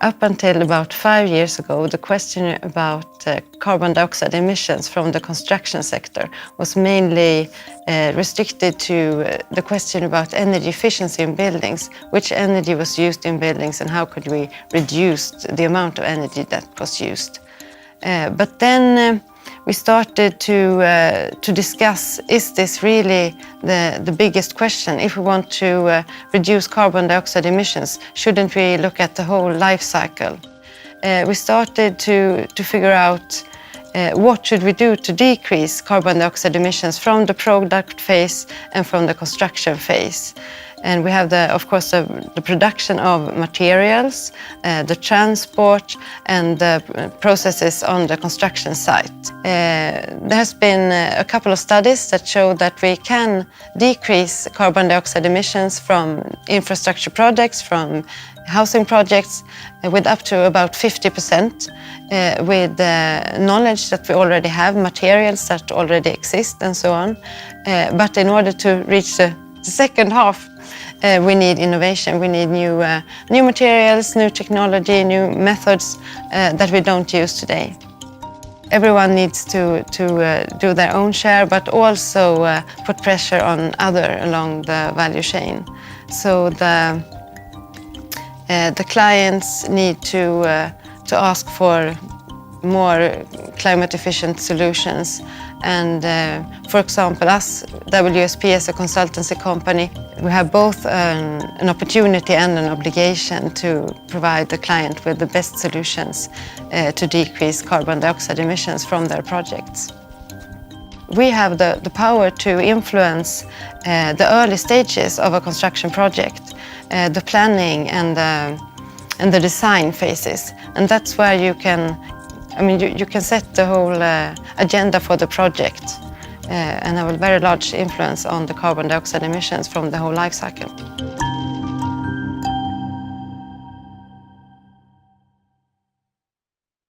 Up until about 5 years ago, the question about carbon dioxide emissions from the construction sector was mainly restricted to the question about energy efficiency in buildings, which energy was used in buildings and how could we reduce the amount of energy that was used. But then we started to discuss, is this really the biggest question? If we want to reduce carbon dioxide emissions, shouldn't we look at the whole life cycle? We started to figure out what should we do to decrease carbon dioxide emissions from the product phase and from the construction phase. And we have, of course, the production of materials, the transport, and the processes on the construction site. There has been a couple of studies that show that we can decrease carbon dioxide emissions from infrastructure projects, from housing projects, with up to about 50%, with knowledge that we already have, materials that already exist, and so on. But in order to reach the second half, we need innovation. We need new materials, new technology, new methods that we don't use today. Everyone needs to do their own share, but also put pressure on others along the value chain. So the clients need to ask for more climate-efficient solutions. And for example, us, WSP, as a consultancy company, we have both an opportunity and an obligation to provide the client with the best solutions to decrease carbon dioxide emissions from their projects. We have the power to influence the early stages of a construction project, the planning and the design phases. And that's where you can set the whole agenda for the project and have a very large influence on the carbon dioxide emissions from the whole life cycle.